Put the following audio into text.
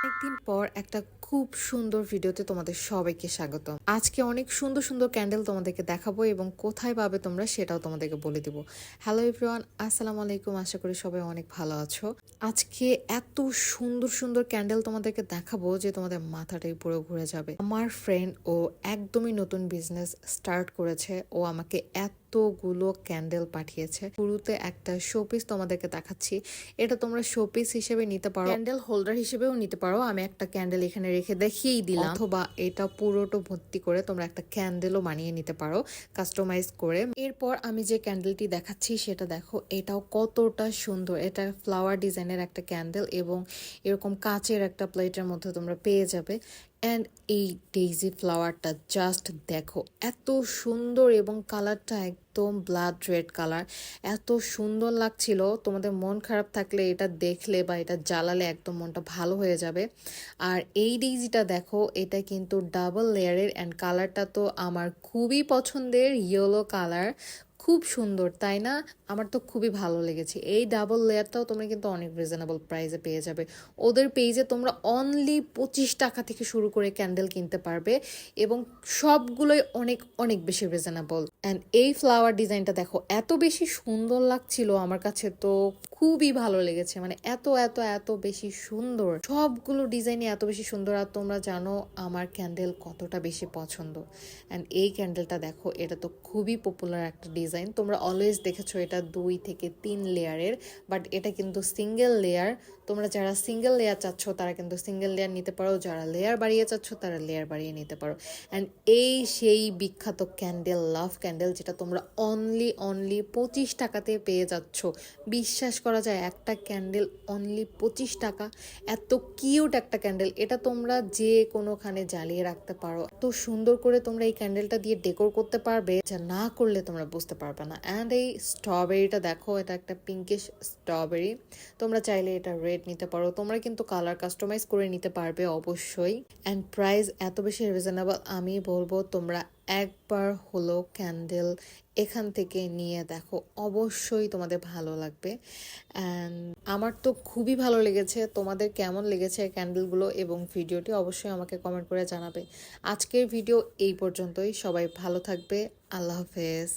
একদিন পর একটা খুব সুন্দর ভিডিওতে তোমাদের সবাইকে স্বাগত। আজকে অনেক সুন্দর সুন্দর ক্যান্ডেল তোমাদেরকে দেখাবো এবং কোথায় পাবে তোমরা সেটাও তোমাদেরকে বলে দিব। হ্যালো এভরিওয়ান, আসসালামু আলাইকুম। আশা করি সবাই অনেক ভালো আছো। আজকে এত সুন্দর সুন্দর ক্যান্ডেল তোমাদেরকে দেখাবো যে তোমাদের মাথাটাই পুরো ঘুরে যাবে। আমার ফ্রেন্ড ও একদমই নতুন বিজনেস স্টার্ট করেছে, ও আমাকে এতগুলো ক্যান্ডেল পাঠিয়েছে। শুরুতে একটা শোপিস তোমাদেরকে দেখাচ্ছি। এটা তোমরা শোপিস হিসেবে নিতে পারো, ক্যান্ডেল হোল্ডার হিসেবেও নিতে পারো। আমি একটা ক্যান্ডেল এখানে রেখে দেখিয়েই দিলাম, অথবা এটা পুরোটা ভর্তি করে তোমরা একটা ক্যান্ডেলও বানিয়ে নিতে পারো কাস্টমাইজ করে। এরপর আমি যে ক্যান্ডেলটি দেখাচ্ছি সেটা দেখো, এটাও কতটা সুন্দর। এটা ফ্লাওয়ার ডিজাইনের একটা ক্যান্ডেল এবং এরকম কাচের একটা প্লেটের মধ্যে তোমরা পেয়ে যাবে। অ্যান্ড এই ডেইজি ফ্লাওয়ারটা জাস্ট দেখো, এত সুন্দর এবং কালারটা একদম ব্লাড রেড কালার, এত সুন্দর লাগছিল। তোমাদের মন খারাপ থাকলে এটা দেখলে বা এটা জ্বালালে একদম মনটা ভালো হয়ে যাবে। আর এই ডেইজিটা দেখো, এটা কিন্তু ডাবল লেয়ারের অ্যান্ড কালারটা তো আমার খুবই পছন্দের, ইয়েলো কালার। খুব সুন্দর তাই না? আমার তো খুবই ভালো লেগেছে। এই ডাবল লেয়ারটাও তোমরা কিন্তু অনেক রিজনেবল প্রাইসে পেয়ে যাবে। ওদের পেজে তোমরা অনলি 25 টাকা থেকে শুরু করে ক্যান্ডেল কিনতে পারবে এবং সবগুলোই অনেক অনেক বেশি রিজনেবল। অ্যান্ড এই ফ্লাওয়ার ডিজাইনটা দেখো, এত বেশি সুন্দর লাগছিল আমার কাছে, তো খুবই ভালো লেগেছে। মানে এত এত এত বেশি সুন্দর, সবগুলো ডিজাইনই এত বেশি সুন্দর। আর তোমরা জানো আমার ক্যান্ডেল কতটা বেশি পছন্দ। অ্যান্ড এই ক্যান্ডেলটা দেখো, এটা তো খুবই পপুলার একটা ডিজাইন। তোমরা অলওয়েজ দেখেছো এটা 2 থেকে 3 লেয়ারের, বাট এটা কিন্তু সিঙ্গেল লেয়ার। তোমরা যারা সিঙ্গেল লেয়ার চাচ্ছ তারা কিন্তু সিঙ্গেল লেয়ার নিতে পারো, যারা লেয়ার বাড়িয়ে চাচ্ছ তারা লেয়ার বাড়িয়ে নিতে পারো। অ্যান্ড এই সেই বিখ্যাত ক্যান্ডেল, লাভ ক্যান্ডেল, যেটা তোমরা অনলি 25 টাকাতে পেয়ে যাচ্ছ। বিশ্বাস করা যায়, একটা ক্যান্ডেল অনলি 25 টাকা। এত কিউট একটা ক্যান্ডেল, এটা তোমরা যে কোনোখানে জ্বালিয়ে রাখতে পারো। এত সুন্দর করে তোমরা এই ক্যান্ডেলটা দিয়ে ডেকোর করতে পারবে, যা না করলে তোমরা বুঝতে পারবে না। অ্যান্ড এই স্ট্রবেরিটা দেখো, এটা একটা পিঙ্কিশ স্ট্রবেরি। তোমরা চাইলে এটা রেড নিতে পারো, তোমরা কিন্তু কালার কাস্টমাইজ করে নিতে পারবে অবশ্যই। অ্যান্ড প্রাইস এত বেশি রিজনেবল, আমি বলবো তোমরা একবার হলো ক্যান্ডেল এখান থেকে নিয়ে দেখো, অবশ্যই তোমাদের ভালো লাগবে। অ্যান্ড আমার তো খুবই ভালো লেগেছে। তোমাদের কেমন লেগেছে ক্যান্ডেলগুলো এবং ভিডিওটি অবশ্যই আমাকে কমেন্ট করে জানাবে। আজকের ভিডিও এই পর্যন্তই। সবাই ভালো থাকবে। আল্লাহ হাফেজ।